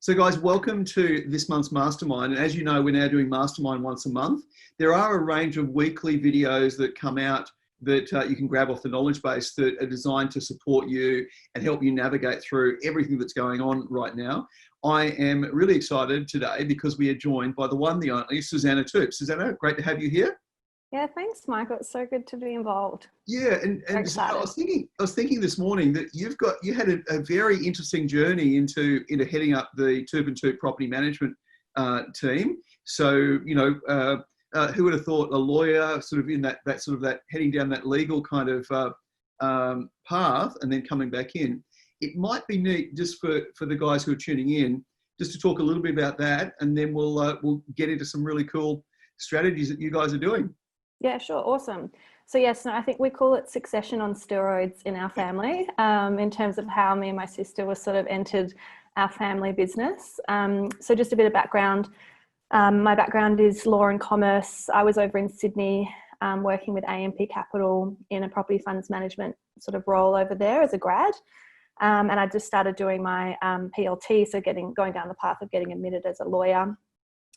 So guys, welcome to this month's Mastermind. And as you know, we're now doing Mastermind once a month. There are a range of weekly videos that come out that you can grab off the knowledge base that are designed to support you and help you navigate through everything that's going on right now. I am really excited today because we are joined by the one, the only, Suzannah Toop. Suzannah, great to have you here. Yeah, thanks, Michael. It's so good to be involved. Yeah, and so I was thinking this morning that you had a very interesting journey into heading up the Toop and Toop property management team. So who would have thought a lawyer sort of in that heading down that legal kind of path and then coming back in. It might be neat just for the guys who are tuning in just to talk a little bit about that, and then we'll get into some really cool strategies that you guys are doing. Yeah, sure. Awesome. So yes, I think we call it succession on steroids in our family, in terms of how me and my sister were sort of entered our family business. So just a bit of background. My background is law and commerce. I was over in Sydney working with AMP Capital in a property funds management sort of role over there as a grad. And I just started doing my PLT, so going down the path of getting admitted as a lawyer.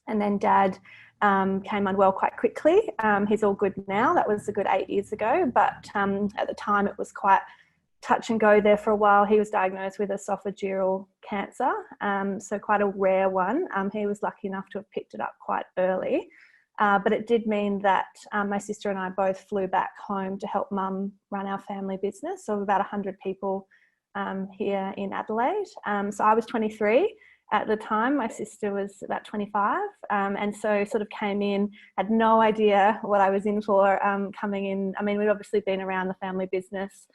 And then Dad came unwell quite quickly. He's all good now. That was a good 8 years ago. But at the time, it was quite touch and go there for a while. He was diagnosed with esophageal cancer, so quite a rare one. He was lucky enough to have picked it up quite early. But it did mean that my sister and I both flew back home to help Mum run our family business. So about 100 people here in Adelaide. So I was 23. At the time, my sister was about 25, and so sort of came in, had no idea what I was in for coming in. I mean, we'd obviously been around the family business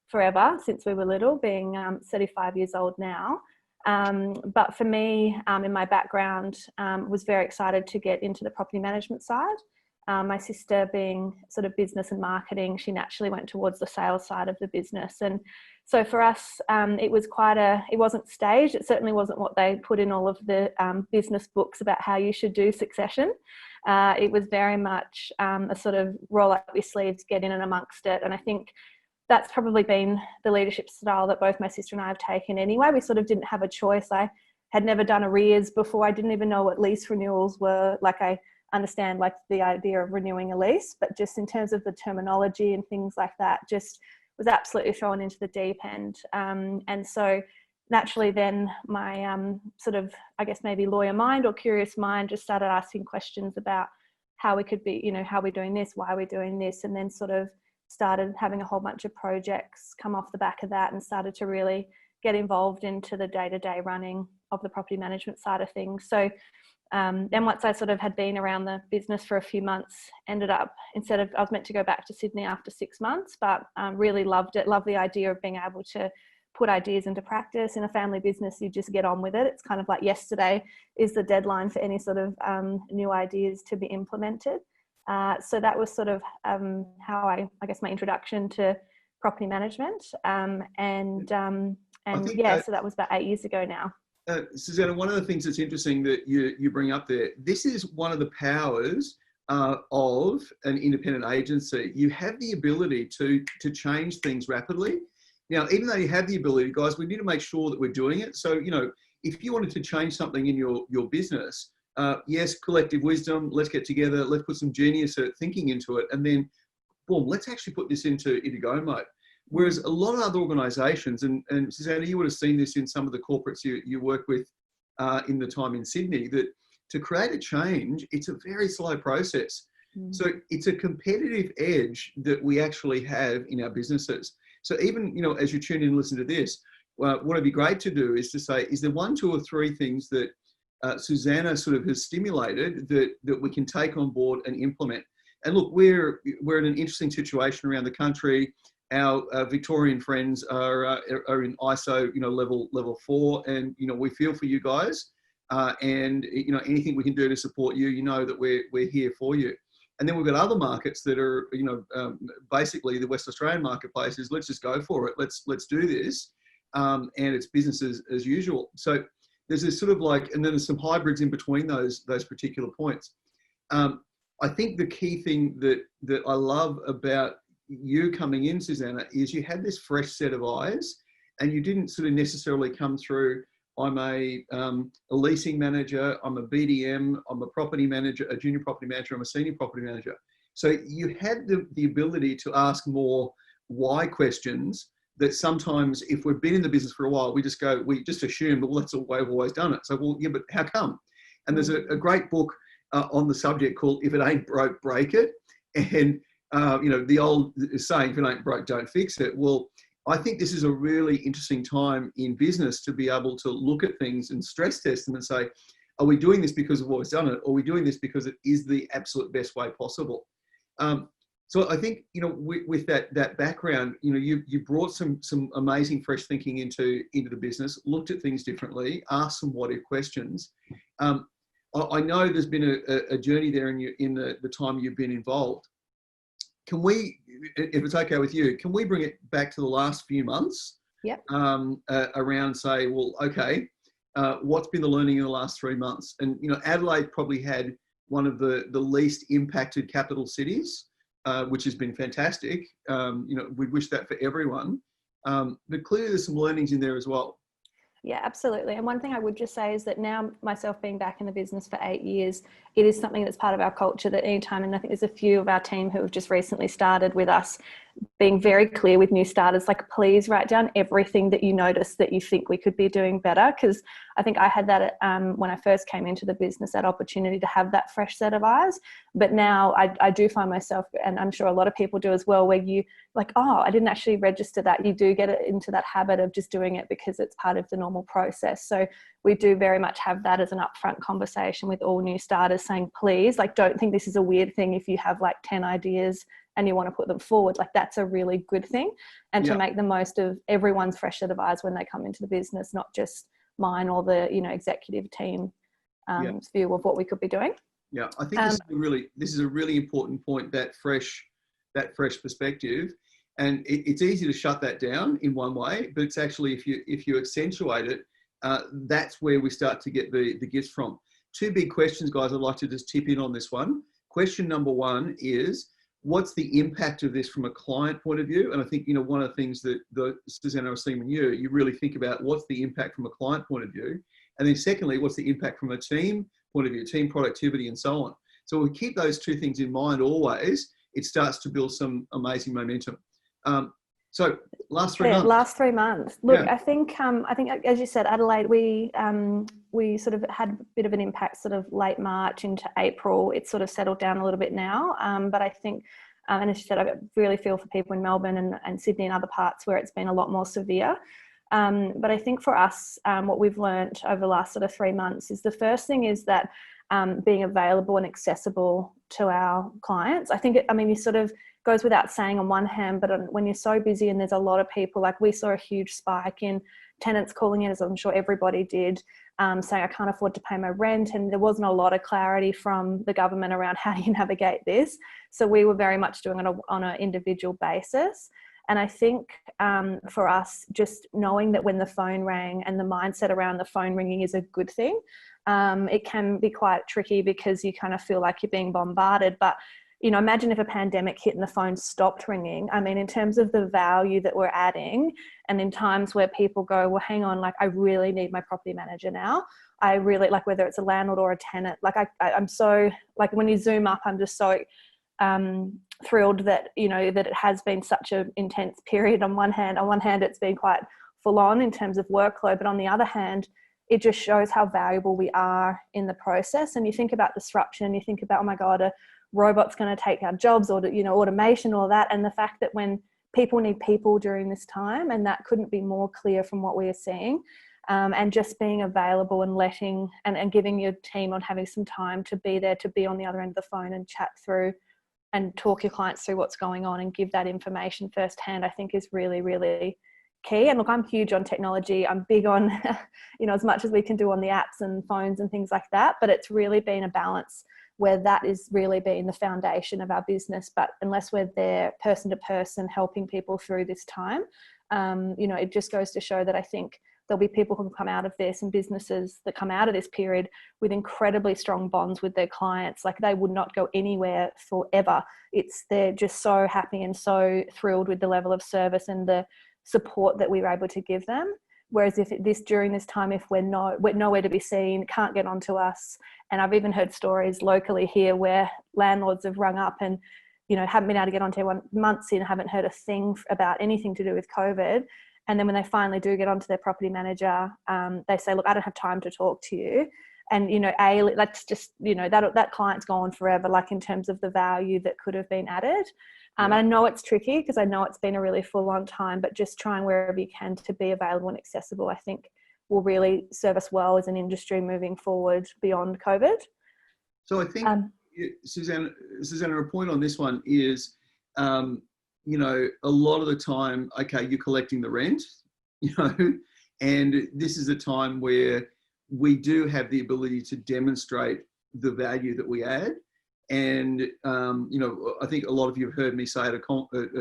forever since we were little, being 35 years old now. But for me, in my background, was very excited to get into the property management side. My sister being sort of business and marketing, she naturally went towards the sales side of the business. And so for us, it was it wasn't staged. It certainly wasn't what they put in all of the business books about how you should do succession. It was very much a sort of roll up your sleeves, get in and amongst it. And I think that's probably been the leadership style that both my sister and I have taken anyway. We sort of didn't have a choice. I had never done arrears before. I didn't even know what lease renewals were. Like, I understand like the idea of renewing a lease, but just in terms of the terminology and things like that, just was absolutely thrown into the deep end. And so naturally then my sort of, I guess maybe lawyer mind or curious mind just started asking questions about how we could be, how we're doing this, why we're doing this, and then sort of started having a whole bunch of projects come off the back of that and started to really get involved into the day-to-day running of the property management side of things. So then once I sort of had been around the business for a few months, I was meant to go back to Sydney after 6 months, but really loved it. Loved the idea of being able to put ideas into practice. In a family business, you just get on with it. It's kind of like yesterday is the deadline for any sort of new ideas to be implemented. So that was sort of how I guess my introduction to property management. So that was about 8 years ago now. Suzannah, one of the things that's interesting that you bring up there, this is one of the powers of an independent agency. You have the ability to change things rapidly. Now, even though you have the ability, guys, we need to make sure that we're doing it. So, if you wanted to change something in your business, yes, collective wisdom, let's get together, let's put some genius thinking into it, and then, boom, let's actually put this into go mode. Whereas a lot of other organisations, and Suzannah, you would have seen this in some of the corporates you work with in the time in Sydney, that to create a change, it's a very slow process. So it's a competitive edge that we actually have in our businesses. So even, as you tune in and listen to this, what would be great to do is to say, is there 1, 2 or 3 things that Suzannah sort of has stimulated that we can take on board and implement? And look, we're in an interesting situation around the country. Our Victorian friends are in ISO, level 4, and we feel for you guys. And anything we can do to support you, that we're here for you. And then we've got other markets that are, basically the West Australian marketplace is let's just go for it. Let's do this, and it's business as usual. So there's this sort of and then there's some hybrids in between those particular points. I think the key thing that I love about you coming in, Suzannah, is you had this fresh set of eyes, and you didn't sort of necessarily come through I'm a leasing manager, I'm a BDM, I'm a property manager, a junior property manager, I'm a senior property manager. So you had the ability to ask more why questions that sometimes, if we've been in the business for a while, we just assume, well, that's the way we've always done it. So, well, yeah, but how come? And there's a great book on the subject called If It Ain't Broke, Break It. And, the old saying, if it ain't broke, don't fix it. Well, I think this is a really interesting time in business to be able to look at things and stress test them and say, are we doing this because we've always done it? Or are we doing this because it is the absolute best way possible? So I think, with that background, you brought some amazing fresh thinking into the business, looked at things differently, asked some what if questions. I know there's been a journey there in the time you've been involved. Can we, if it's okay with you, can we bring it back to the last few months? Yep. Around say, well, okay, what's been the learning in the last 3 months? And, Adelaide probably had one of the least impacted capital cities, which has been fantastic. We wish that for everyone. But clearly there's some learnings in there as well. Yeah, absolutely. And one thing I would just say is that now, myself being back in the business for 8 years, it is something that's part of our culture that anytime, and I think there's a few of our team who have just recently started with us, being very clear with new starters, like, please write down everything that you notice that you think we could be doing better. Because I think I had that when I first came into the business, that opportunity to have that fresh set of eyes. But now I do find myself, and I'm sure a lot of people do as well, where you like, oh, I didn't actually register that. You do get into that habit of just doing it because it's part of the normal process. So we do very much have that as an upfront conversation with all new starters, saying, please, like, don't think this is a weird thing if you have like 10 ideas and you want to put them forward. Like, that's a really good thing. And to make the most of everyone's fresh set of eyes when they come into the business, not just mine or the executive team view of what we could be doing. Yeah, I think this is a really important point, that fresh perspective. And it's easy to shut that down in one way, but it's actually, if you accentuate it, that's where we start to get the gifts from. Two big questions, guys. I'd like to just tip in on this one. Question number one is, what's the impact of this from a client point of view? And I think, one of the things that Suzannah was seeing in you really think about what's the impact from a client point of view. And then secondly, what's the impact from a team point of view, team productivity and so on. So we keep those two things in mind always, it starts to build some amazing momentum. So last 3 months. Last 3 months. Look, I think as you said, Adelaide, we sort of had a bit of an impact sort of late March into April. It's sort of settled down a little bit now. But I think, and as you said, I really feel for people in Melbourne and Sydney and other parts where it's been a lot more severe. But I think for us, what we've learned over the last sort of 3 months is, the first thing is that being available and accessible to our clients. I think it sort of goes without saying on one hand, but when you're so busy and there's a lot of people, like we saw a huge spike in tenants calling in, as I'm sure everybody did, saying, I can't afford to pay my rent. And there wasn't a lot of clarity from the government around how do you navigate this. So we were very much doing it on an individual basis. And I think for us, just knowing that when the phone rang, and the mindset around the phone ringing is a good thing, it can be quite tricky because you kind of feel like you're being bombarded. But imagine if a pandemic hit and the phone stopped ringing. I mean, in terms of the value that we're adding, and in times where people go, well, hang on, like, I really need my property manager now. I really, like, whether it's a landlord or a tenant, like I'm so, like, when you zoom up, I'm just so thrilled that, that it has been such an intense period. On one hand, it's been quite full on in terms of workload, but on the other hand, it just shows how valuable we are in the process. And you think about disruption, and you think about, oh my God, a robot's going to take our jobs, or automation, all that. And the fact that when people need people during this time, and that couldn't be more clear from what we are seeing, and just being available and letting and giving your team on having some time to be there, to be on the other end of the phone and chat through and talk your clients through what's going on and give that information firsthand, I think is really, really key. And look, I'm huge on technology. I'm big on, as much as we can do on the apps and phones and things like that, but it's really been a balance where that is really being the foundation of our business. But unless we're there person to person helping people through this time, it just goes to show that I think there'll be people who come out of this, and businesses that come out of this period with incredibly strong bonds with their clients. Like, they would not go anywhere forever. They're just so happy and so thrilled with the level of service and the support that we were able to give them. Whereas during this time, if we're nowhere to be seen, can't get onto us. And I've even heard stories locally here where landlords have rung up and, you know, haven't been able to get onto everyone months in, haven't heard a thing about anything to do with COVID. And then when they finally do get onto their property manager, they say, look, I don't have time to talk to you. And, you know, that's just, you know, that client's gone forever, like in terms of the value that could have been added. And I know it's tricky because I know it's been a really full on time, but just trying wherever you can to be available and accessible, I think will really serve us well as an industry moving forward beyond COVID. So I think, Suzannah, a point on this one is, you know, a lot of the time, okay, you're collecting the rent, you know, and this is a time where we do have the ability to demonstrate the value that we add. And, you know, I think a lot of you have heard me say at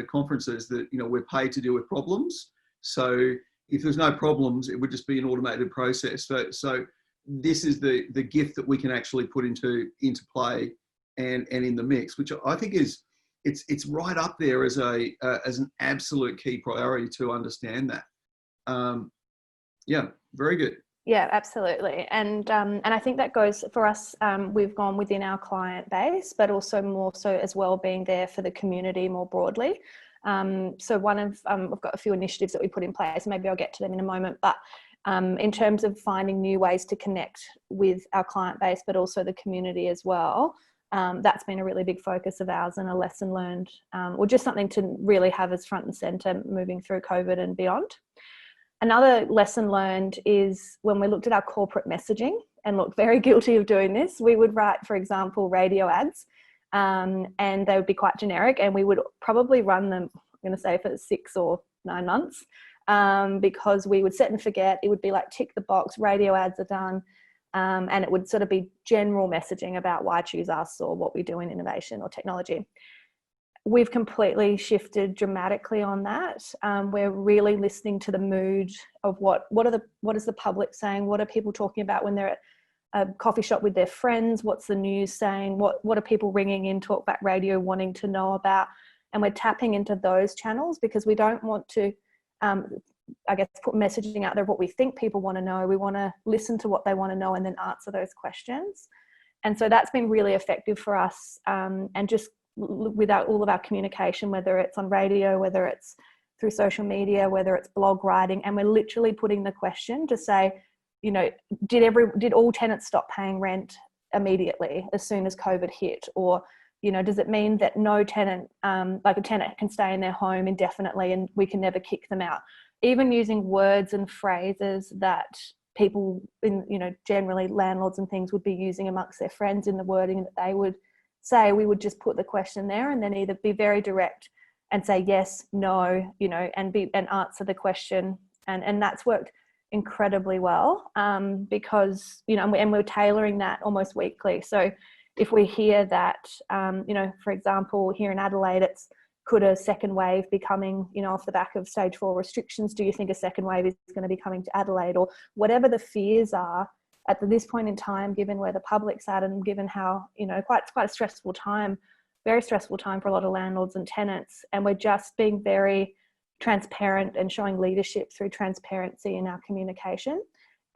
conferences that, you know, we're paid to deal with problems. So if there's no problems, it would just be an automated process. So this is the gift that we can actually put into play and in the mix, which I think is, it's right up there as an absolute key priority to understand that. Yeah, very good. Yeah, absolutely. And I think that goes for us, we've gone within our client base, but also more so as well being there for the community more broadly. So we've got a few initiatives that we put in place. Maybe I'll get to them in a moment, but in terms of finding new ways to connect with our client base, but also the community as well, that's been a really big focus of ours and a lesson learned, or just something to really have as front and center moving through COVID and beyond. Another lesson learned is when we looked at our corporate messaging, and look, very guilty of doing this, we would write, for example, radio ads, and they would be quite generic, and we would probably run them, I'm going to say, for 6 or 9 months, because we would set and forget. It would be like tick the box, radio ads are done, and it would sort of be general messaging about why choose us or what we do in innovation or technology. We've completely shifted dramatically on that. We're really listening to the mood of what is the public saying? What are people talking about when they're at a coffee shop with their friends? What's the news saying? What are people ringing in Talkback Radio wanting to know about? And we're tapping into those channels because we don't want to, I guess, put messaging out there of what we think people want to know. We want to listen to what they want to know and then answer those questions. And so that's been really effective for us, and just without all of our communication, whether it's on radio, whether it's through social media, whether it's blog writing, and we're literally putting the question to say, you know, did all tenants stop paying rent immediately as soon as COVID hit? Or, you know, does it mean that no tenant, like a tenant can stay in their home indefinitely and we can never kick them out? Even using words and phrases that people in, you know, generally landlords and things would be using amongst their friends in the wording that they would say, we would just put the question there and then either be very direct and say yes, no, you know, and answer the question. And that's worked incredibly well, because, you know, and we're tailoring that almost weekly. So if we hear that, you know, for example, here in Adelaide, could a second wave be coming, you know, off the back of stage 4 restrictions? Do you think a second wave is going to be coming to Adelaide? Or whatever the fears are at this point in time, given where the public's at and given how, you know, quite a stressful time, very stressful time for a lot of landlords and tenants. And we're just being very transparent and showing leadership through transparency in our communication.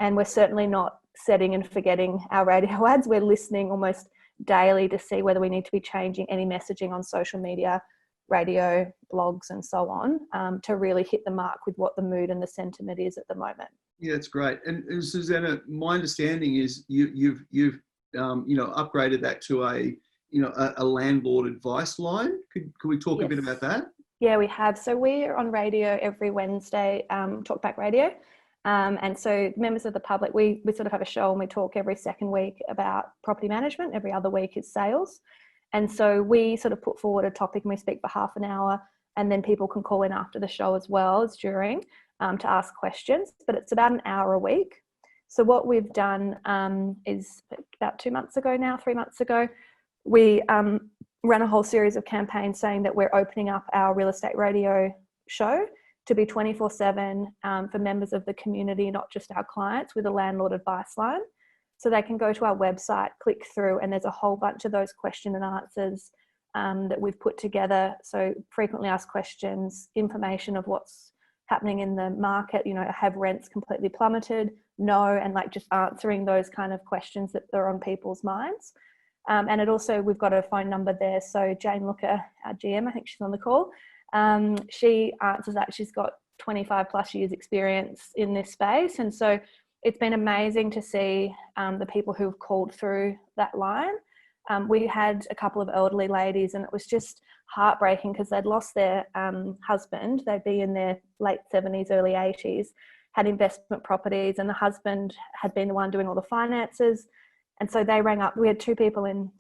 And we're certainly not setting and forgetting our radio ads. We're listening almost daily to see whether we need to be changing any messaging on social media, radio, blogs, and so on, to really hit the mark with what the mood and the sentiment is at the moment. Yeah, that's great. And Suzannah, my understanding is you've you know, upgraded that to a landlord advice line. Could we talk a bit about that? Yeah, we have. So we're on radio every Wednesday, Talkback Radio. And so members of the public, we sort of have a show and we talk every second week about property management. Every other week is sales. And so we sort of put forward a topic and we speak for half an hour, and then people can call in after the show as well as during, to ask questions, but it's about an hour a week. So what we've done is about 3 months ago, we ran a whole series of campaigns saying that we're opening up our real estate radio show to be 24/7 for members of the community, not just our clients, with a landlord advice line. So they can go to our website, click through, and there's a whole bunch of those question and answers that we've put together. So frequently asked questions, information of what's happening in the market? You know, have rents completely plummeted? No. And like just answering those kind of questions that are on people's minds. And it also, we've got a phone number there. So Jane Looker, our GM, I think she's on the call. She answers that. She's got 25 plus years experience in this space. And so it's been amazing to see the people who've called through that line. We had a couple of elderly ladies, and it was just heartbreaking because they'd lost their husband. They'd be in their late 70s, early 80s, had investment properties, and the husband had been the one doing all the finances. And so they rang up. We had two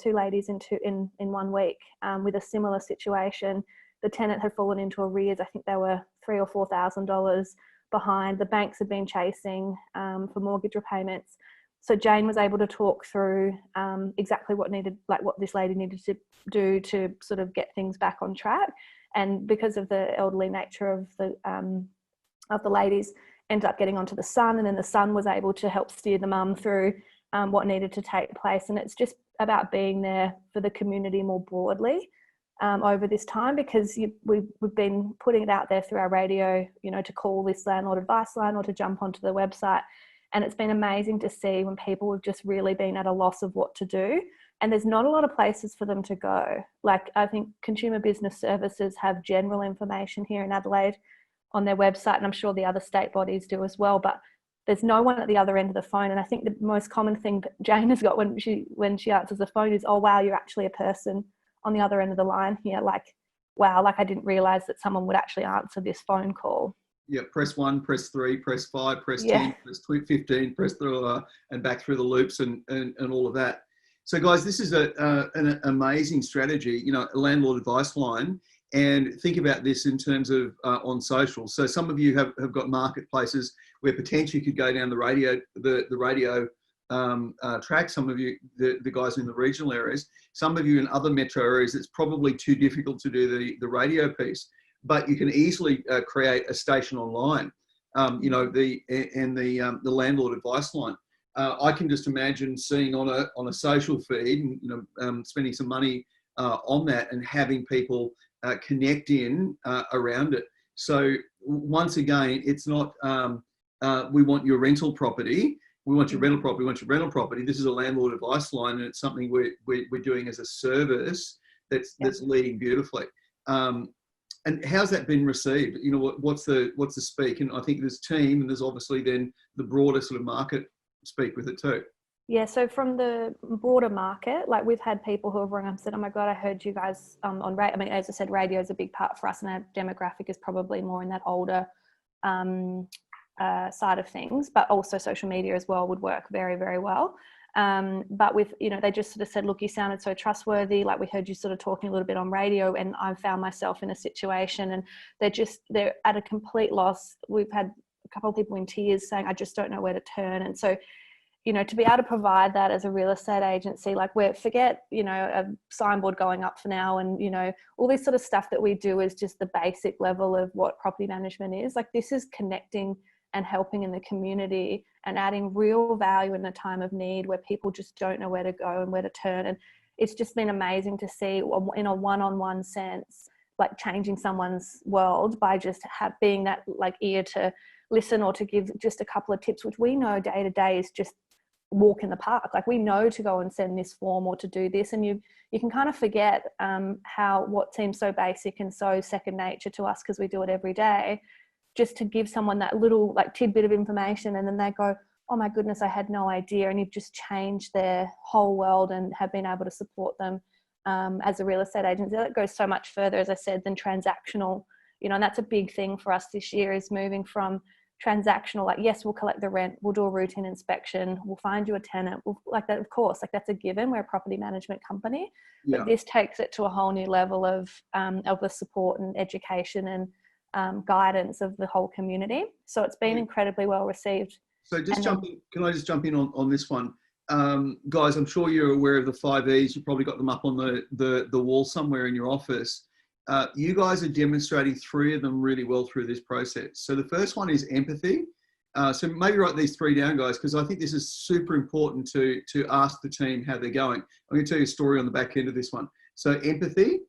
ladies in 1 week with a similar situation. The tenant had fallen into arrears. I think they were $3,000 or $4,000 behind. The banks had been chasing for mortgage repayments. So Jane was able to talk through exactly what this lady needed to do to sort of get things back on track. And because of the elderly nature of the ladies, ended up getting onto the son, and then the son was able to help steer the mum through what needed to take place. And it's just about being there for the community more broadly over this time, because we've been putting it out there through our radio, you know, to call this landlord advice line or to jump onto the website. And it's been amazing to see when people have just really been at a loss of what to do. And there's not a lot of places for them to go. Like, I think Consumer Business Services have general information here in Adelaide on their website, and I'm sure the other state bodies do as well, but there's no one at the other end of the phone. And I think the most common thing that Jane has got when she answers the phone is, oh, wow, you're actually a person on the other end of the line here. Like, wow, like I didn't realize that someone would actually answer this phone call. Yeah, press 1, press 3, press 5, press 10, press 15, press and back through the loops and all of that. So guys, this is an amazing strategy, you know, a landlord advice line. And think about this in terms of on social. So some of you have got marketplaces where potentially you could go down the radio track. Some of you, the guys in the regional areas, some of you in other metro areas, it's probably too difficult to do the radio piece. But you can easily create a station online, you know, the landlord advice line. I can just imagine seeing on a social feed, and, you know, spending some money on that and having people connect in around it. So once again, it's not we want your rental property. We want your rental property. We want your rental property. This is a landlord advice line, and it's something we're doing as a service that's leading beautifully. And how's that been received? You know, what's the speak? And I think there's team, and there's obviously then the broader sort of market speak with it too. Yeah, so from the broader market, like we've had people who have rung up and said, oh my God, I heard you guys on radio. I mean, as I said, radio is a big part for us, and our demographic is probably more in that older side of things, but also social media as well would work very, very well. But with, you know, they just sort of said, look, you sounded so trustworthy. Like, we heard you sort of talking a little bit on radio, and I found myself in a situation, and they're at a complete loss. We've had a couple of people in tears saying, I just don't know where to turn. And so, you know, to be able to provide that as a real estate agency, like, forget, you know, a signboard going up for now, and, you know, all this sort of stuff that we do is just the basic level of what property management is. Like, this is connecting and helping in the community and adding real value in a time of need where people just don't know where to go and where to turn. And it's just been amazing to see in a one-on-one sense, like changing someone's world by just being that like ear to listen, or to give just a couple of tips, which we know day to day is just walk in the park. Like, we know to go and send this form or to do this, and you can kind of forget how what seems so basic and so second nature to us because we do it every day, just to give someone that little like tidbit of information, and then they go, oh my goodness, I had no idea. And you've just changed their whole world and have been able to support them as a real estate agency. That goes so much further, as I said, than transactional, you know, and that's a big thing for us this year, is moving from transactional, like, yes, we'll collect the rent, we'll do a routine inspection, we'll find you a tenant, like that, of course, like that's a given. We're a property management company, but this takes it to a whole new level of the support and education and guidance of the whole community. So it's been incredibly well received. So can I just jump in on this one? Guys, I'm sure you're aware of the 5 E's. You probably got them up on the wall somewhere in your office. You guys are demonstrating 3 of them really well through this process. So the first one is empathy. So maybe write these 3 down, guys, because I think this is super important to ask the team how they're going. I'm going to tell you a story on the back end of this one. So empathy.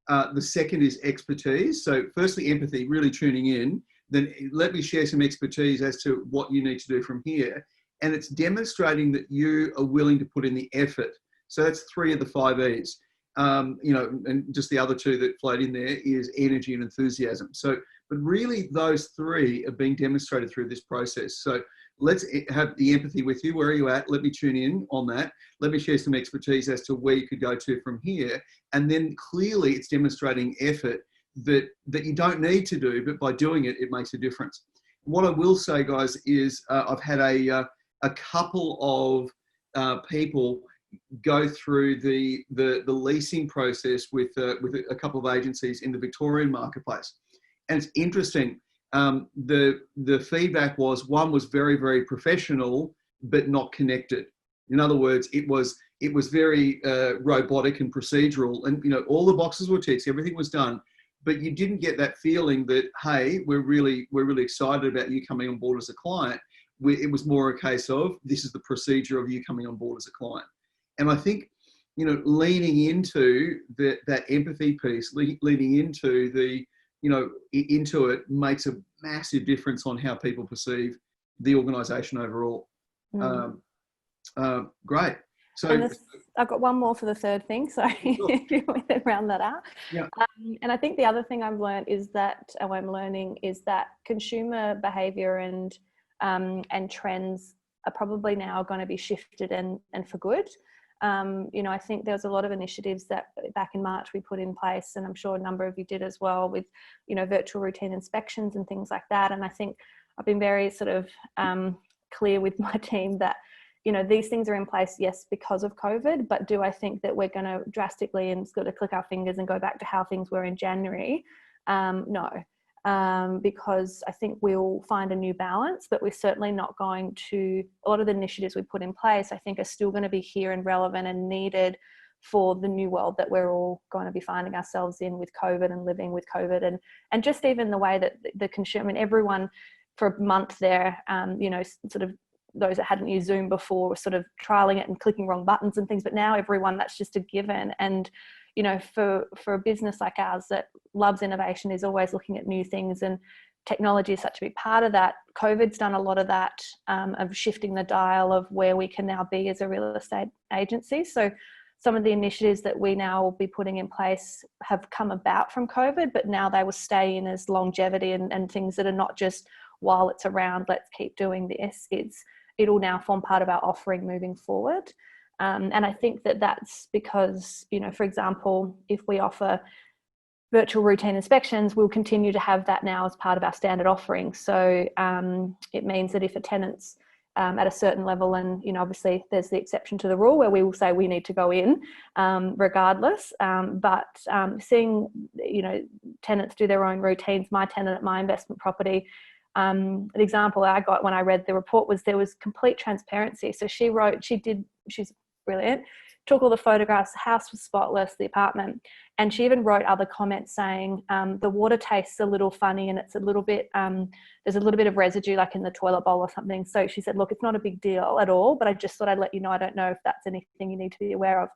The second is expertise. So firstly, empathy, really tuning in. then let me share some expertise as to what you need to do from here. And it's demonstrating that you are willing to put in the effort. So that's 3 of the 5 E's. And just the other 2 that float in there is energy and enthusiasm. So, but really those 3 are being demonstrated through this process. So let's have the empathy with you. Where are you at? Let me tune in on that. Let me share some expertise as to where you could go to from here. And then clearly it's demonstrating effort that you don't need to do, but by doing it, it makes a difference. What I will say, guys, is I've had a couple of people go through the leasing process with a couple of agencies in the Victorian marketplace, and it's interesting. The feedback was, one was very, very professional, but not connected. In other words, it was very robotic and procedural, and all the boxes were ticked, everything was done, but you didn't get that feeling that, hey, we're really excited about you coming on board as a client. It was more a case of, this is the procedure of you coming on board as a client. And I think, leaning into that empathy piece, leaning into into it makes a massive difference on how people perceive the organisation overall. Great. So I've got one more for the third thing. Sorry, if you want to round that out. Yeah. And I think the other thing I've learned is that, consumer behaviour and trends are probably now going to be shifted and for good. I think there's a lot of initiatives that back in March we put in place, and I'm sure a number of you did as well, with, virtual routine inspections and things like that. And I think I've been very sort of clear with my team that, these things are in place, yes, because of COVID, but do I think that we're going to drastically and sort of click our fingers and go back to how things were in January? No. Because I think we'll find a new balance, but we're certainly not going to, a lot of the initiatives we put in place, I think, are still going to be here and relevant and needed for the new world that we're all going to be finding ourselves in with COVID and living with COVID. And just even the way that the consumer, everyone for a month there, sort of those that hadn't used Zoom before were sort of trialing it and clicking wrong buttons and things, but now everyone, that's just a given. And for a business like ours that loves innovation, is always looking at new things, and technology is such a big part of that. COVID's done a lot of that, of shifting the dial of where we can now be as a real estate agency. So some of the initiatives that we now will be putting in place have come about from COVID, but now they will stay in as longevity and things that are not just while it's around, let's keep doing this. It'll now form part of our offering moving forward. And I think that that's because, for example, if we offer virtual routine inspections, we'll continue to have that now as part of our standard offering. So it means that if a tenant's at a certain level, and obviously there's the exception to the rule where we will say we need to go in regardless, but seeing tenants do their own routines. My tenant at my investment property, the example I got when I read the report was there was complete transparency. So she's brilliant, took all the photographs, the house was spotless, the apartment, and she even wrote other comments saying the water tastes a little funny and it's a little bit, there's a little bit of residue like in the toilet bowl or something. So she said, look, it's not a big deal at all, but I just thought I'd let you know. I don't know if that's anything you need to be aware of.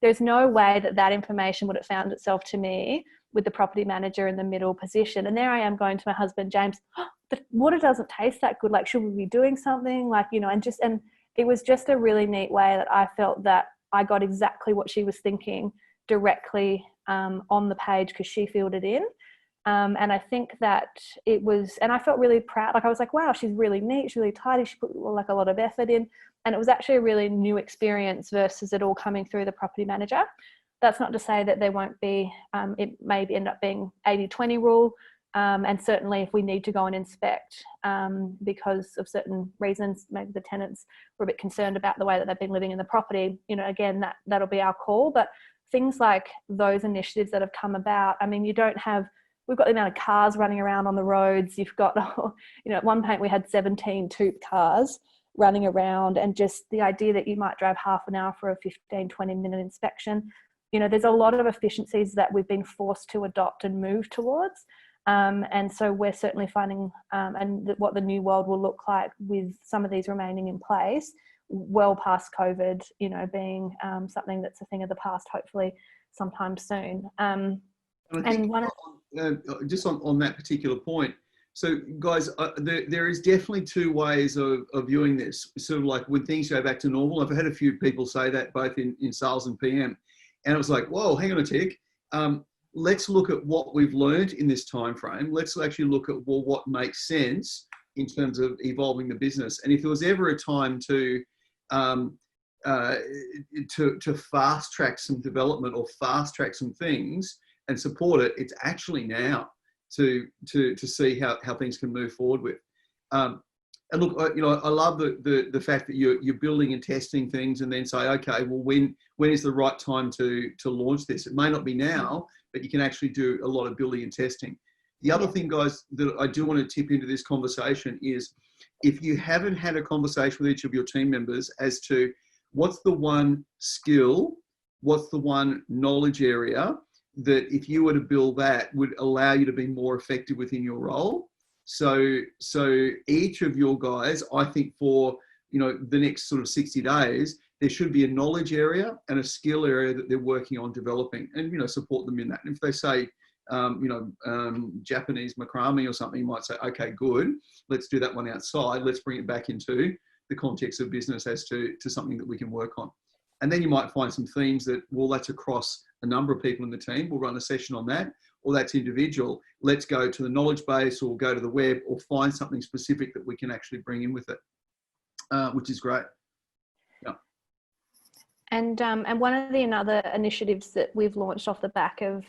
There's no way that information would have found itself to me with the property manager in the middle position. And there I am going to my husband, James, oh, the water doesn't taste that good. Like, should we be doing something? Like, and it was just a really neat way that I felt that I got exactly what she was thinking directly on the page, because she filled it in. And I think that it was, and I felt really proud. Like, I was like, wow, she's really neat. She's really tidy. She put like a lot of effort in. And it was actually a really new experience versus it all coming through the property manager. That's not to say that there won't be, it may end up being 80-20 rule. And certainly if we need to go and inspect because of certain reasons, maybe the tenants were a bit concerned about the way that they've been living in the property, again, that'll be our call. But things like those initiatives that have come about, I mean, we've got the amount of cars running around on the roads. You've got, at one point we had 17 Toop cars running around, and just the idea that you might drive half an hour for a 15-20 minute inspection. There's a lot of efficiencies that we've been forced to adopt and move towards. And so we're certainly finding, what the new world will look like with some of these remaining in place, well past COVID, being something that's a thing of the past, hopefully sometime soon. Just on that particular point, So guys, there is definitely two ways of viewing this. Sort of like when things go back to normal. I've had a few people say that both in sales and PM. And it was like, whoa, hang on a tick. Let's look at what we've learned in this time frame. Let's actually look at, well, what makes sense in terms of evolving the business. And if there was ever a time to fast track some development or fast track some things and support it, it's actually now to see how things can move forward with. And look, I love the fact that you're building and testing things, and then say, okay, well, when is the right time to launch this? It may not be now, but you can actually do a lot of building and testing. The other thing, guys, that I do want to tip into this conversation is, if you haven't had a conversation with each of your team members as to what's the one skill, what's the one knowledge area that if you were to build that would allow you to be more effective within your role. So each of your guys, I think for, the next sort of 60 days, there should be a knowledge area and a skill area that they're working on developing, and, support them in that. And if they say, Japanese macrame or something, you might say, okay, good, let's do that one outside. Let's bring it back into the context of business as to something that we can work on. And then you might find some themes that, well, that's across a number of people in the team. We'll run a session on that, or that's individual. Let's go to the knowledge base or go to the web or find something specific that we can actually bring in with it, which is great. Yeah. And one of the other initiatives that we've launched off the back of,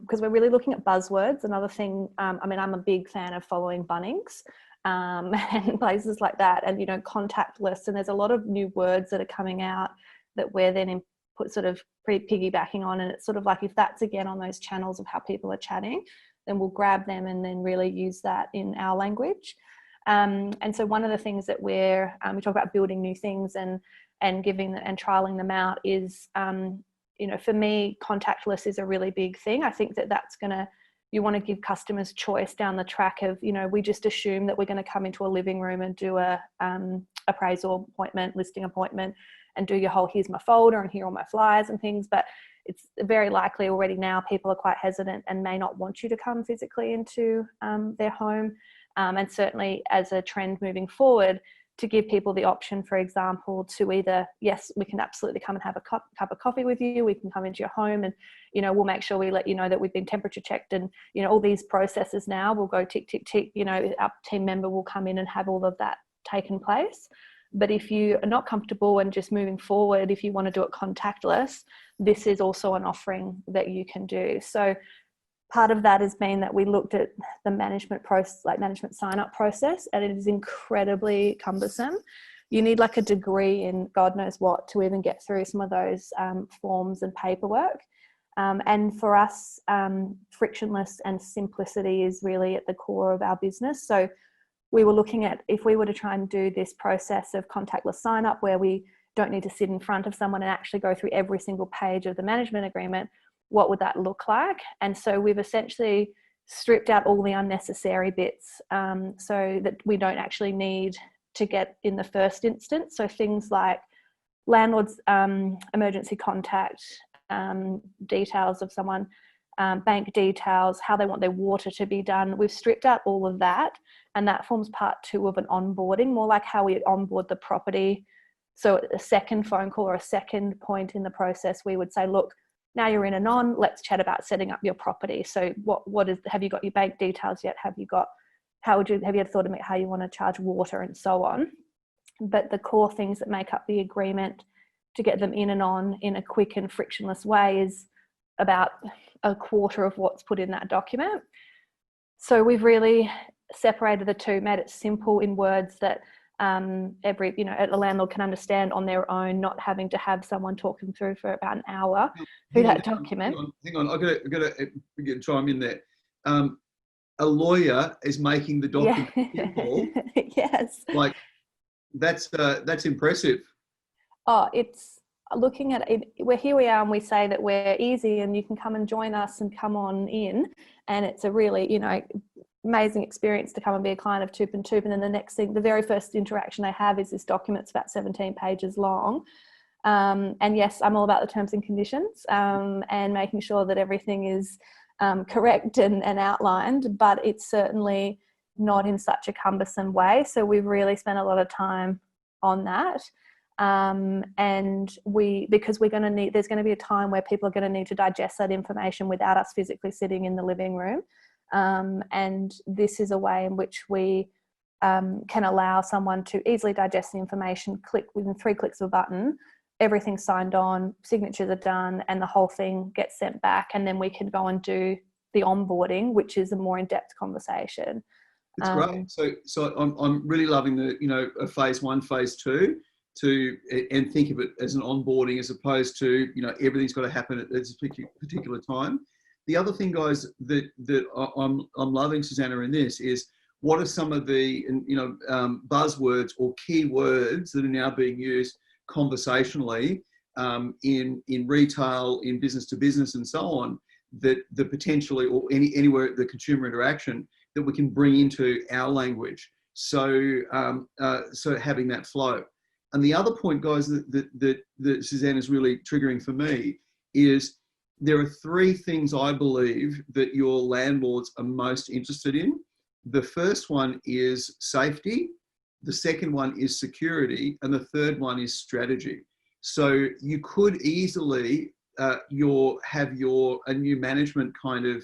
because we're really looking at buzzwords. Another thing, I'm a big fan of following Bunnings and places like that, and, contactless. And there's a lot of new words that are coming out that we're then sort of pretty piggybacking on. And it's sort of like, if that's again on those channels of how people are chatting, then we'll grab them and then really use that in our language. And so one of the things that we talk about building new things and giving and trialing them out is, for me, contactless is a really big thing. I think that's you want to give customers choice down the track of, we just assume that we're going to come into a living room and do a appraisal appointment, listing appointment, and do your whole, here's my folder and here are all my flyers and things. But it's very likely already now people are quite hesitant and may not want you to come physically into their home. And certainly as a trend moving forward, to give people the option, for example, to either, yes, we can absolutely come and have a cup of coffee with you. We can come into your home and, we'll make sure we let you know that we've been temperature checked, and, all these processes now will go tick, tick, tick. Our team member will come in and have all of that taken place. But if you are not comfortable and just moving forward, if you want to do it contactless, this is also an offering that you can do. So part of that has been that we looked at the management process, like management sign-up process, and it is incredibly cumbersome. You need like a degree in God knows what to even get through some of those forms and paperwork. And for us, frictionless and simplicity is really at the core of our business. So we were looking at, if we were to try and do this process of contactless sign-up where we don't need to sit in front of someone and actually go through every single page of the management agreement, what would that look like? And so we've essentially stripped out all the unnecessary bits so that we don't actually need to get in the first instance. So things like landlord's emergency contact, details of someone, bank details, how they want their water to be done. We've stripped out all of that, and that forms part 2 of an onboarding, more like how we onboard the property. So a second phone call or a second point in the process, we would say, look, now you're in and on, let's chat about setting up your property. So have you got your bank details yet? Have you had thought about how you want to charge water and so on? But the core things that make up the agreement to get them in and on in a quick and frictionless way is about a quarter of what's put in that document. So we've really separated the two, made it simple in words that a landlord can understand on their own, not having to have someone talking through for about an hour through that document. Hang on. I've got to chime in there. A lawyer is making the document simple. Yes. Like that's impressive. Oh, it's looking at it. Here we are, and we say that we're easy, and you can come and join us and come on in, and it's a really, amazing experience to come and be a client of Toop and Toop. And then the next thing, the very first interaction they have is this document's about 17 pages long. And yes, I'm all about the terms and conditions and making sure that everything is correct and outlined, but it's certainly not in such a cumbersome way. So we've really spent a lot of time on that. And because there's going to be a time where people are going to need to digest that information without us physically sitting in the living room. And this is a way in which we can allow someone to easily digest the information, click within 3 clicks of a button, everything's signed on, signatures are done, and the whole thing gets sent back. And then we can go and do the onboarding, which is a more in-depth conversation. It's great. So I'm really loving the, a phase 1, phase 2 and think of it as an onboarding as opposed to, everything's got to happen at this particular time. The other thing, guys, that I'm loving, Suzannah, in this is what are some of the, buzzwords or key words that are now being used conversationally in retail, in business to business and so on, that potentially, or anywhere the consumer interaction, that we can bring into our language. So having that flow. And the other point, guys, that Suzanne is really triggering for me is there are 3 things I believe that your landlords are most interested in. The first one is safety. The second one is security. And the third one is strategy. So you could easily have a new management kind of,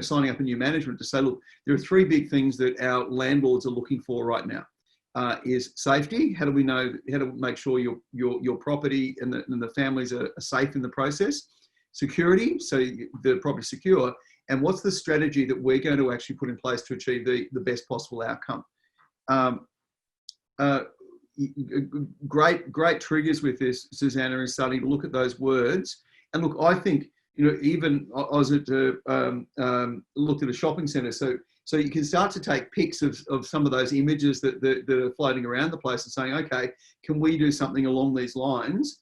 signing up a new management to say, look, there are 3 big things that our landlords are looking for right now. Is safety. How do we know? How to make sure your property and the families are safe in the process? Security, so the property's secure. And what's the strategy that we're going to actually put in place to achieve the best possible outcome? Great triggers with this, Suzannah, is starting to look at those words. And look, I think, even I was looked at a shopping centre, so you can start to take pics of some of those images that are floating around the place and saying, okay, can we do something along these lines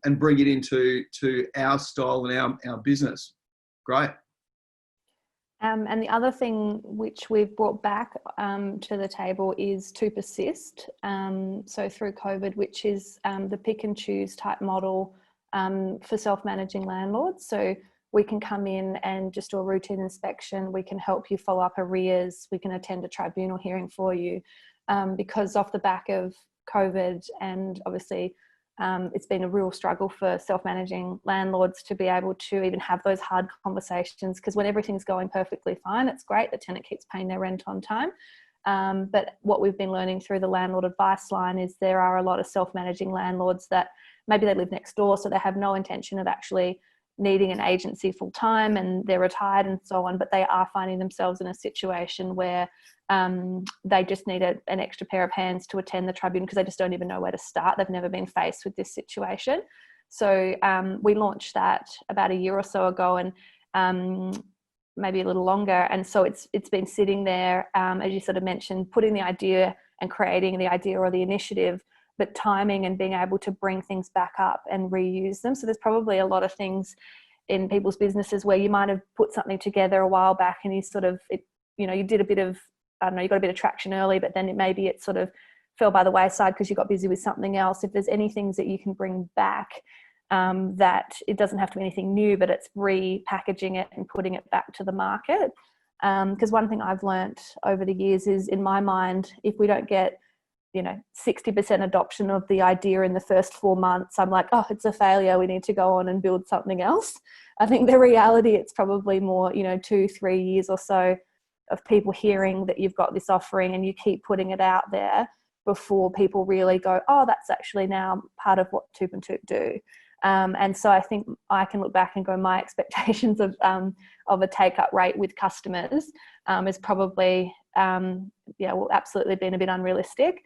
and bring it into our style and our business? Great. And the other thing which we've brought back to the table is Toop Assist. So through COVID, which is the pick and choose type model for self-managing landlords. So we can come in and just do a routine inspection. We can help you follow up arrears. We can attend a tribunal hearing for you. Because off the back of COVID, and obviously it's been a real struggle for self-managing landlords to be able to even have those hard conversations, because when everything's going perfectly fine, it's great. The tenant keeps paying their rent on time. But what we've been learning through the landlord advice line is there are a lot of self-managing landlords that maybe they live next door, so they have no intention of actually needing an agency full time, and they're retired and so on, but they are finding themselves in a situation where they just need an extra pair of hands to attend the tribunal because they just don't even know where to start. They've never been faced with this situation. So we launched that about a year or so ago, and maybe a little longer. And so it's been sitting there, as you sort of mentioned, putting the idea and creating the idea or the initiative, but timing and being able to bring things back up and reuse them. So there's probably a lot of things in people's businesses where you might have put something together a while back and you sort of, you did a bit of, you got a bit of traction early, but then maybe it sort of fell by the wayside because you got busy with something else. If there's any things that you can bring back, that it doesn't have to be anything new, but it's repackaging it and putting it back to the market. Because one thing I've learnt over the years is, in my mind, if we don't get 60% adoption of the idea in the first 4 months, I'm like, oh, it's a failure. We need to go on and build something else. I think the reality, it's probably more, 2-3 years or so of people hearing that you've got this offering and you keep putting it out there before people really go, oh, that's actually now part of what Toop and Toop do. And so I think I can look back and go, my expectations of a take-up rate with customers is probably, absolutely been a bit unrealistic.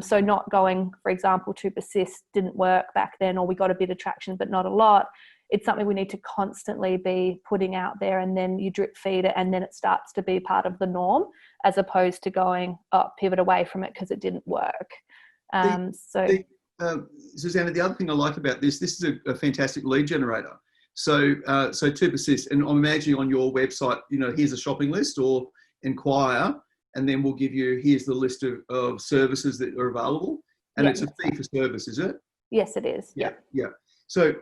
So not going, for example, to persist didn't work back then, or we got a bit of traction, but not a lot. It's something we need to constantly be putting out there, and then you drip feed it, and then it starts to be part of the norm, as opposed to going, pivot away from it because it didn't work. Suzannah, the other thing I like about this is a fantastic lead generator. So Toop Assist, and I'm imagining on your website, here's a shopping list or inquire, and then we'll give you, here's the list of services that are available. And it's a fee for service, is it? Yes, it is. Yeah. So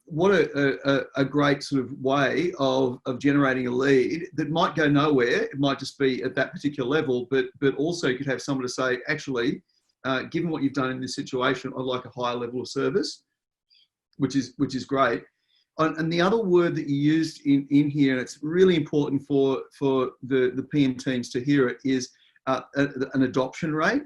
what a great sort of way of generating a lead that might go nowhere. It might just be at that particular level, but also you could have someone to say, actually, given what you've done in this situation, I'd like a higher level of service, which is great. And the other word that you used in here, and it's really important for the PM teams to hear it, is an adoption rate.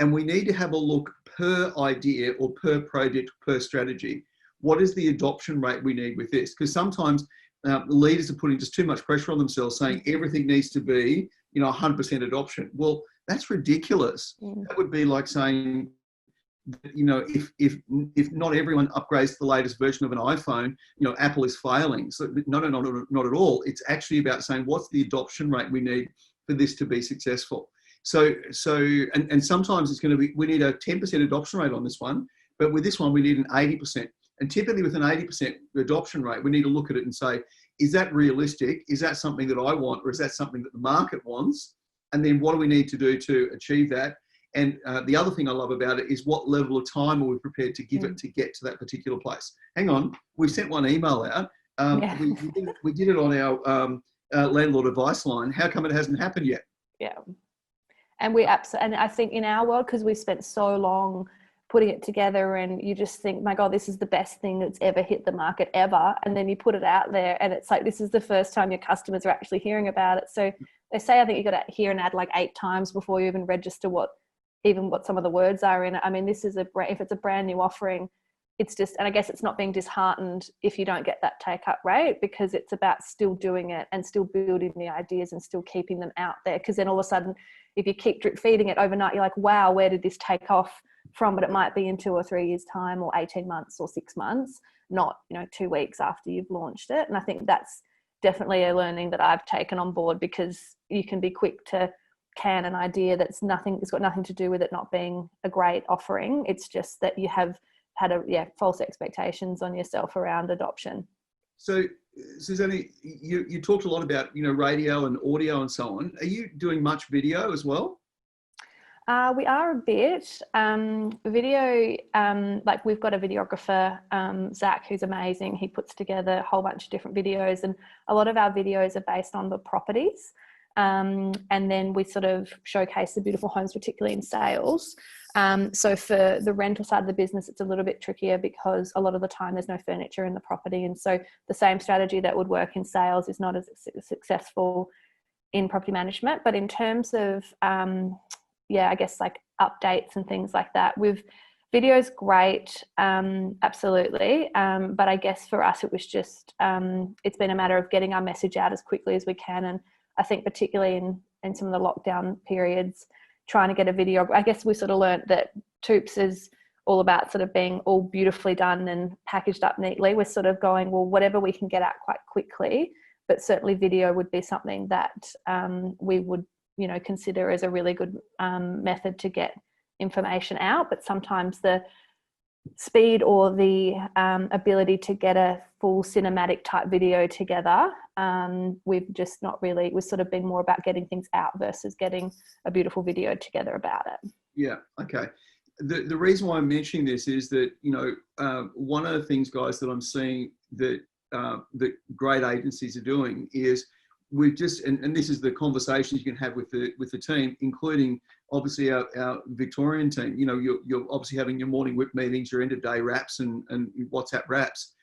And we need to have a look per idea or per project, per strategy. What is the adoption rate we need with this? Because sometimes leaders are putting just too much pressure on themselves, saying everything needs to be, 100% adoption. Well, that's ridiculous. That would be like saying, if not everyone upgrades to the latest version of an iPhone, Apple is failing. So no, not at all. It's actually about saying, what's the adoption rate we need for this to be successful? So sometimes it's going to be, we need a 10% adoption rate on this one, but with this one, we need an 80%. And typically with an 80% adoption rate, we need to look at it and say, is that realistic? Is that something that I want? Or is that something that the market wants? And then what do we need to do to achieve that? And the other thing I love about it is what level of time are we prepared to give it to get to that particular place? Hang on, we sent one email out. We did it on our landlord advice line. How come it hasn't happened yet? Yeah. And and I think in our world, because we spent so long putting it together, and you just think, my God, this is the best thing that's ever hit the market ever. And then you put it out there and it's like, this is the first time your customers are actually hearing about it. So they say, I think you got to hear an ad like 8 times before you even register what some of the words are in it. I mean, if it's a brand new offering, it's just, and I guess it's not being disheartened if you don't get that take up rate, because it's about still doing it and still building the ideas and still keeping them out there. Because then all of a sudden, if you keep drip feeding it overnight, you're like, wow, where did this take off from? But it might be in 2 or 3 years time, or 18 months or 6 months, not 2 weeks after you've launched it. And I think that's definitely a learning that I've taken on board, because you can be quick to can an idea it's got nothing to do with it not being a great offering. It's just that you have had false expectations on yourself around adoption. So Suzannah, you talked a lot about radio and audio and so on. Are you doing much video as well? We are a bit. Video, like we've got a videographer, Zach, who's amazing. He puts together a whole bunch of different videos, and a lot of our videos are based on the properties. And then we sort of showcase the beautiful homes, particularly in sales. So for the rental side of the business, it's a little bit trickier, because a lot of the time there's no furniture in the property. And so the same strategy that would work in sales is not as successful in property management. But in terms of, I guess like updates and things like that, video's great, absolutely. But I guess for us, it was just, it's been a matter of getting our message out as quickly as we can. And I think particularly in some of the lockdown periods, trying to get a video, I guess we sort of learned that Toops is all about sort of being all beautifully done and packaged up neatly. We're sort of going, well, whatever we can get out quite quickly, but certainly video would be something that we would, consider as a really good method to get information out. But sometimes the speed or the ability to get a full cinematic type video together, we've just not really, we've sort of been more about getting things out versus getting a beautiful video together about it. Yeah, okay. The reason why I'm mentioning this is that, one of the things, guys, that I'm seeing that great agencies are doing is we've just, and this is the conversations you can have with the team, including obviously our Victorian team. You're obviously having your morning whip meetings, your end of day wraps and WhatsApp wraps.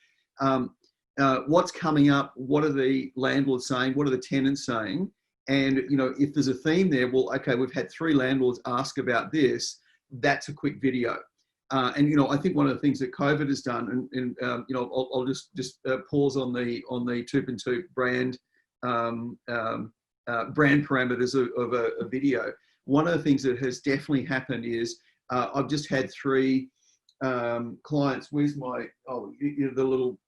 What's coming up? What are the landlords saying? What are the tenants saying? And, if there's a theme there, well, okay, we've had 3 landlords ask about this. That's a quick video. And, I think one of the things that COVID has done, and I'll just pause on the Toop and Toop brand parameters of a video. One of the things that has definitely happened is I've just had 3 clients. Where's my, the little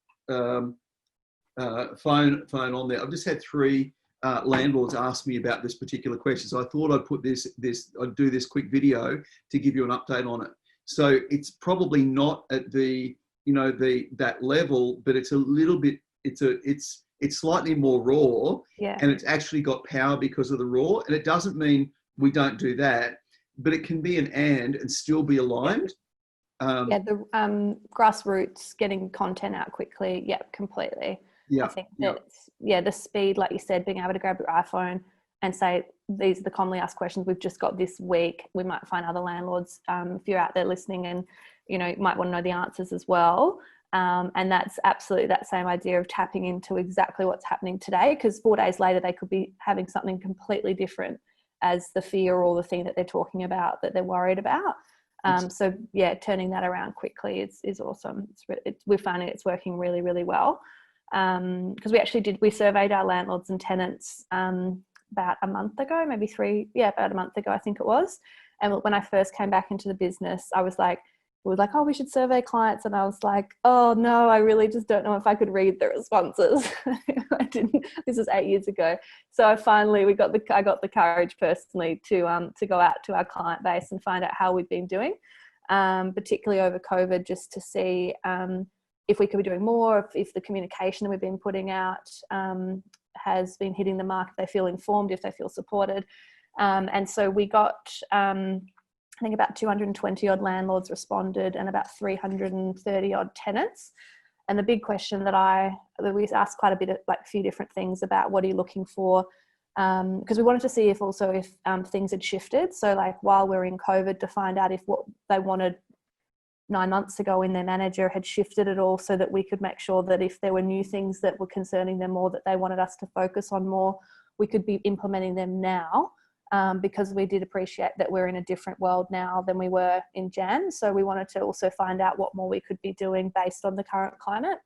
phone on there. I've just had 3 landlords ask me about this particular question. So I thought I'd put I'd do this quick video to give you an update on it. So it's probably not at that level, but it's a little bit, it's slightly more raw, and it's actually got power because of the raw. And it doesn't mean we don't do that, but it can be an and still be aligned. Yeah, the grassroots, getting content out quickly. Yep, completely. Yeah. I think that, yeah, the speed, like you said, being able to grab your iPhone and say, these are the commonly asked questions we've just got this week. We might find other landlords, if you're out there listening and, you know, might want to know the answers as well. And that's absolutely that same idea of tapping into exactly what's happening today, because 4 days later, they could be having something completely different as the fear or the thing that they're talking about, that they're worried about. So yeah, turning that around quickly is awesome. We're finding it's working really, really well. Because we surveyed our landlords and tenants about a month ago, about a month ago, I think it was. And when I first came back into the business, we were like, oh, we should survey clients. And I was like, oh no, I really just don't know if I could read the responses. I didn't. This was 8 years ago. So I got the courage personally to go out to our client base and find out how we've been doing, particularly over COVID, just to see if we could be doing more, if the communication that we've been putting out has been hitting the mark, if they feel informed, if they feel supported. And so we got, I think about 220 odd landlords responded and about 330 odd tenants. And the big question that we asked quite a bit of, like a few different things about what are you looking for? Because we wanted to see if things had shifted. So like while we're in COVID, to find out if what they wanted 9 months ago in their manager had shifted at all, so that we could make sure that if there were new things that were concerning them or that they wanted us to focus on more, we could be implementing them now. Because we did appreciate that we're in a different world now than we were in Jan. So we wanted to also find out what more we could be doing based on the current climate.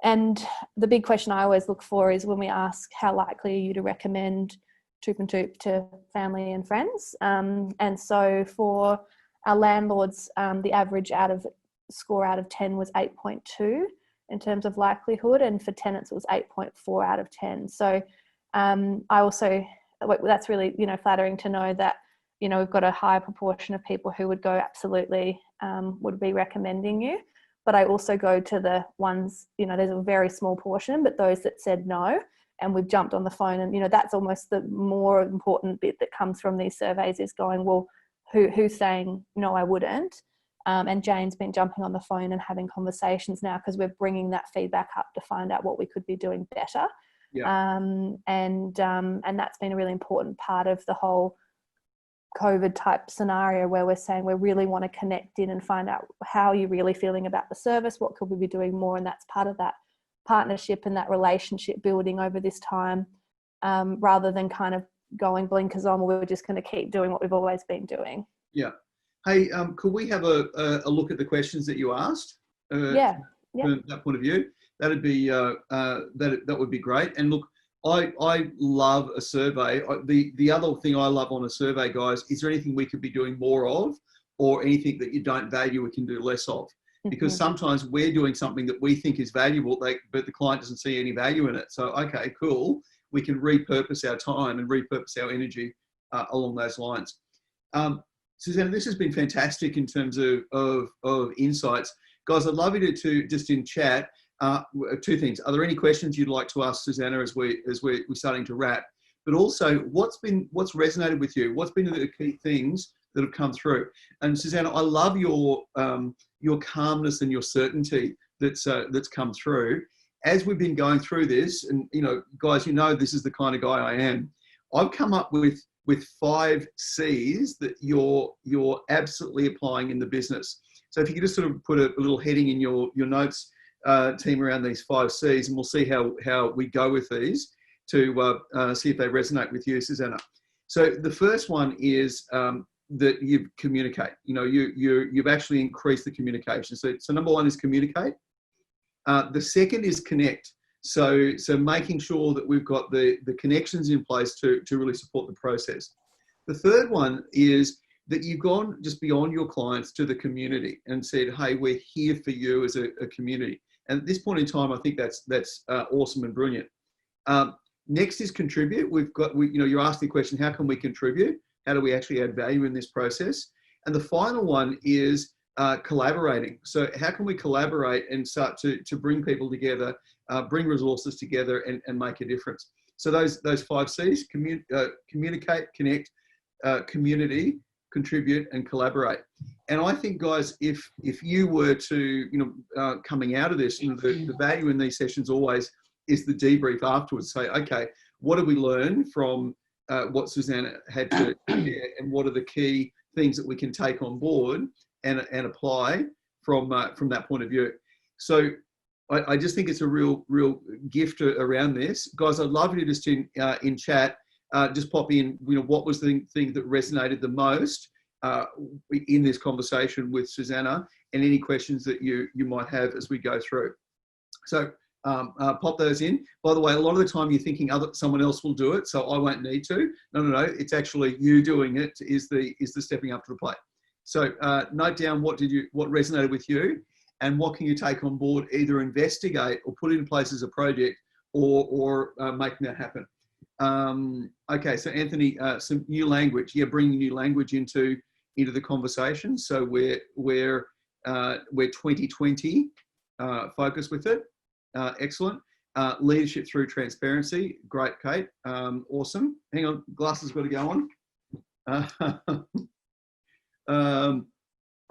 And the big question I always look for is when we ask, how likely are you to recommend Toop and Toop to family and friends? And so for our landlords, the average score out of 10 was 8.2 in terms of likelihood. And for tenants, it was 8.4 out of 10. So that's really, you know, flattering to know that, you know, we've got a high proportion of people who would go absolutely, would be recommending you. But I also go to the ones, you know, there's a very small portion, but those that said no, and we've jumped on the phone, and, you know, that's almost the more important bit that comes from these surveys, is going, well, who's saying no, I wouldn't? And Jane's been jumping on the phone and having conversations now, because we're bringing that feedback up to find out what we could be doing better. Yeah. And that's been a really important part of the whole COVID type scenario, where we're saying we really want to connect in and find out how you're really feeling about the service, what could we be doing more, and that's part of that partnership and that relationship building over this time, rather than kind of going blinkers on, we're just going to keep doing what we've always been doing. Yeah. Hey, could we have a look at the questions that you asked? From that point of view? That'd be that would be great. And look, I love a survey. The other thing I love on a survey, guys, is there anything we could be doing more of, or anything that you don't value we can do less of? Because sometimes we're doing something that we think is valuable, but the client doesn't see any value in it. So, okay, cool. We can repurpose our time and repurpose our energy along those lines. Suzannah, this has been fantastic in terms of insights. Guys, I'd love you to just in chat, two things. Are there any questions you'd like to ask Suzannah as we're starting to wrap? But also, what's resonated with you? What's been the key things that have come through? And Suzannah, I love your calmness and your certainty that's come through as we've been going through this. And you know, guys, you know this is the kind of guy I am. I've come up with 5 C's that you're absolutely applying in the business. So if you could just sort of put a little heading in your notes, team, around these 5 C's, and we'll see how we go with these to see if they resonate with you, Suzannah. So the first one is that you communicate. You know, you've actually increased the communication. So number 1 is communicate. The second is connect. So making sure that we've got the connections in place to really support the process. The third one is that you've gone just beyond your clients to the community and said, hey, we're here for you as a community. And at this point in time, I think that's awesome and brilliant. Next is contribute. You're asking the question, how can we contribute? How do we actually add value in this process? And the final one is collaborating. So how can we collaborate and start to bring people together, bring resources together and make a difference? So those 5 C's, communicate, connect, community, contribute, and collaborate. And I think, guys, if you were to, coming out of this, the value in these sessions always is the debrief afterwards. Say, okay, what did we learn from what Suzannah had to share, and what are the key things that we can take on board and apply from that point of view. So I just think it's a real gift around this. Guys, I'd love you to just in chat, just pop in, what was the thing that resonated the most in this conversation with Suzannah, and any questions that you might have as we go through. So pop those in. By the way, a lot of the time you're thinking someone else will do it, so I won't need to. No. It's actually you doing it is the stepping up to the plate. So note down what resonated with you, and what can you take on board, either investigate or put in place as a project, or making that happen. Okay, so Anthony, some new language. Yeah, bringing new language into the conversation. So we're 2020 focused with it. Excellent. Leadership through transparency. Great, Kate. Awesome. Hang on, glasses got to go on.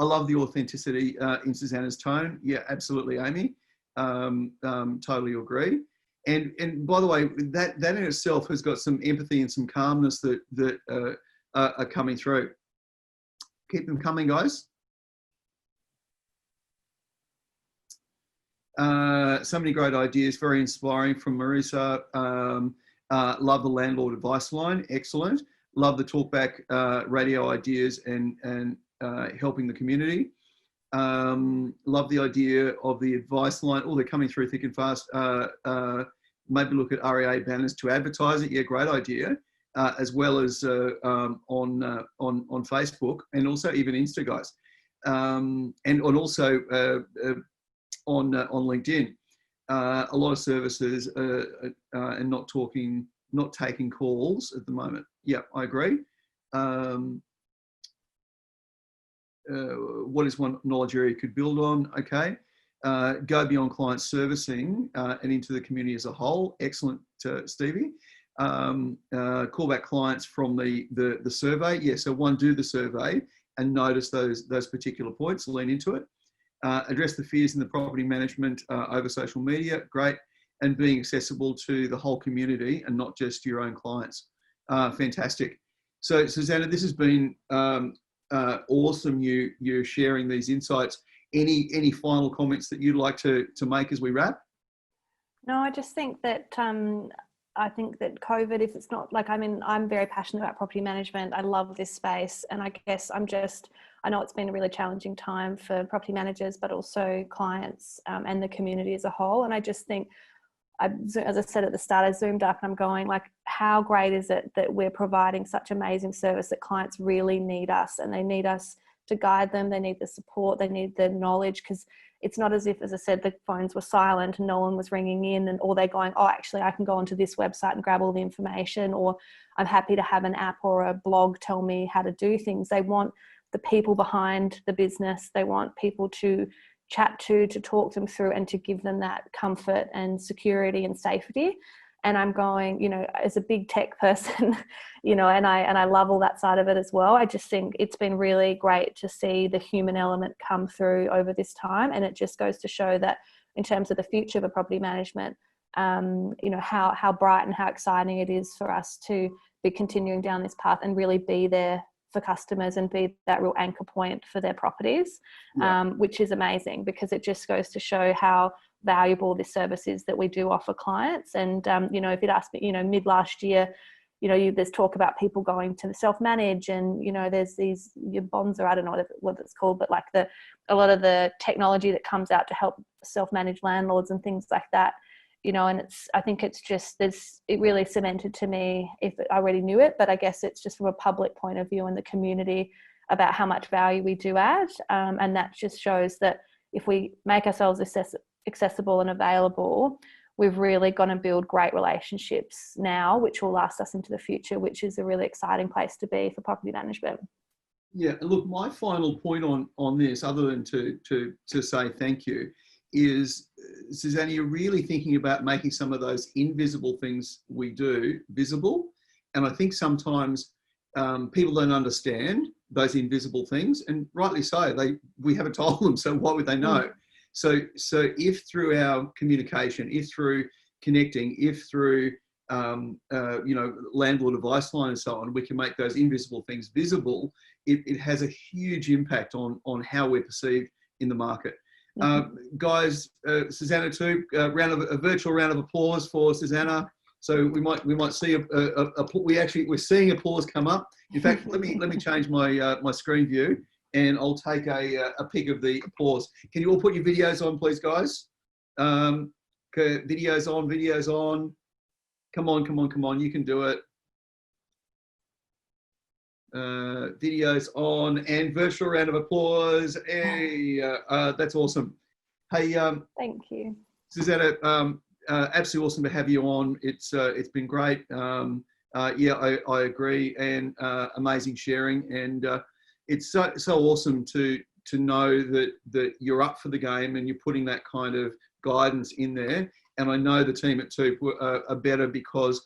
I love the authenticity in Suzannah's tone. Yeah, absolutely, Amy. Totally agree. And by the way, that in itself has got some empathy and some calmness that are coming through. Keep them coming, guys. So many great ideas, very inspiring from Marisa. Love the landlord advice line, excellent. Love the talkback radio ideas and helping the community. Love the idea of the advice line. Oh, they're coming through thick and fast. Maybe look at REA banners to advertise it. Yeah, great idea. As well as on Facebook, and also even Insta, guys, and also on LinkedIn. A lot of services and not taking calls at the moment. Yeah, I agree. What is one knowledge area you could build on? Okay. Go beyond client servicing and into the community as a whole. Excellent, Stevie. Call back clients from the survey. Yeah, so do the survey and notice those particular points, lean into it. Address the fears in the property management over social media. Great. And being accessible to the whole community and not just your own clients. Fantastic. So Suzannah, this has been awesome, you sharing these insights. Any final comments that you'd like to make as we wrap? No, I just think that I think that COVID, if it's not like, I'm very passionate about property management. I love this space, and I guess I know it's been a really challenging time for property managers, but also clients and the community as a whole. And I just think, as I said at the start, I zoomed up and I'm going, like, how great is it that we're providing such amazing service that clients really need us, and they need us to guide them. They need the support, they need the knowledge, because it's not as if, as I said, the phones were silent and no one was ringing in, or they're going, oh, actually I can go onto this website and grab all the information, or I'm happy to have an app or a blog tell me how to do things. They want the people behind the business. They want people to chat to talk them through, and to give them that comfort and security and safety. And I'm going, as a big tech person, and I love all that side of it as well. I just think it's been really great to see the human element come through over this time. And it just goes to show that in terms of the future of property management, how bright and how exciting it is for us to be continuing down this path and really be there for customers and be that real anchor point for their properties, which is amazing, because it just goes to show how valuable this service is that we do offer clients. And if you'd asked me, mid last year, there's talk about people going to the self-manage, and there's these your bonds, or I don't know what it's called, but like a lot of the technology that comes out to help self-manage landlords and things like that. And I think it's just it really cemented to me, if I already knew it, but I guess it's just from a public point of view in the community about how much value we do add. And that just shows that if we make ourselves accessible and available, we've really got to build great relationships now, which will last us into the future, which is a really exciting place to be for property management. Yeah, look, my final point on this, other than to say thank you, is, Suzannah, you're really thinking about making some of those invisible things we do visible. And I think sometimes people don't understand those invisible things, and rightly so. We haven't told them, so why would they know? So if through our communication, if through connecting, if through landlord advice line and so on, we can make those invisible things visible, it has a huge impact on how we're perceived in the market. Guys, Suzannah Toop, a virtual round of applause for Suzannah. So we might see we're seeing applause come up. In fact, let me change my screen view, and I'll take a pic of the applause. Can you all put your videos on, please, guys? Okay, videos on. Come on, you can do it. Videos on, and virtual round of applause. Hey, that's awesome. Hey, thank you, Suzannah. Absolutely awesome to have you on. It's been great. I agree, and amazing sharing. And it's so awesome to know that you're up for the game and you're putting that kind of guidance in there. And I know the team at Toop are better because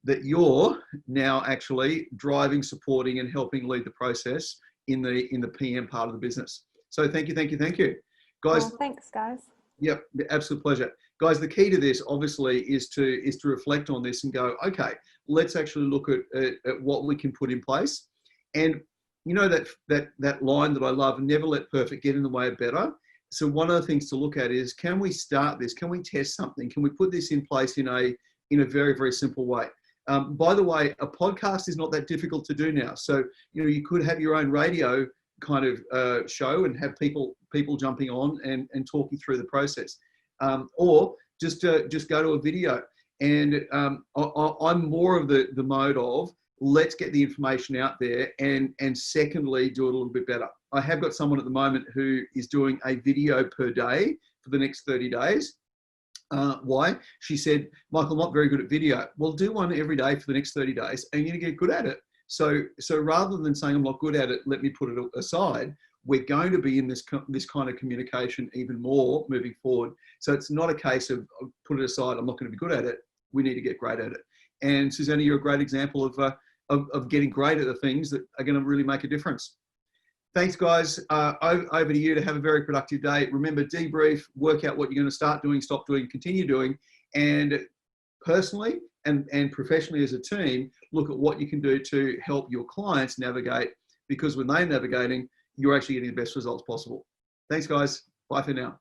that you're now actually driving, supporting, and helping lead the process in the PM part of the business. So thank you, guys. Oh, thanks, guys. Yep, absolute pleasure, guys. The key to this, obviously, is to reflect on this and go, okay, let's actually look at what we can put in place. And you know that line that I love: never let perfect get in the way of better. So one of the things to look at is, can we start this? Can we test something? Can we put this in place in a very, very simple way? By the way, a podcast is not that difficult to do now. So, you could have your own radio kind of show and have people jumping on and talking through the process, or just go to a video. And I'm more of the mode of, let's get the information out there, and secondly, do it a little bit better. I have got someone at the moment who is doing a video per day for the next 30 days. Why? She said, Michael, I'm not very good at video. Well, do one every day for the next 30 days and you're going to get good at it. So rather than saying I'm not good at it, let me put it aside, we're going to be in this kind of communication even more moving forward. So it's not a case of put it aside, I'm not going to be good at it. We need to get great at it. And Suzannah, you're a great example of getting great at the things that are going to really make a difference. Thanks, guys. Over to you to have a very productive day. Remember, debrief, work out what you're going to start doing, stop doing, continue doing, and personally and professionally as a team, look at what you can do to help your clients navigate, because when they're navigating, you're actually getting the best results possible. Thanks, guys. Bye for now.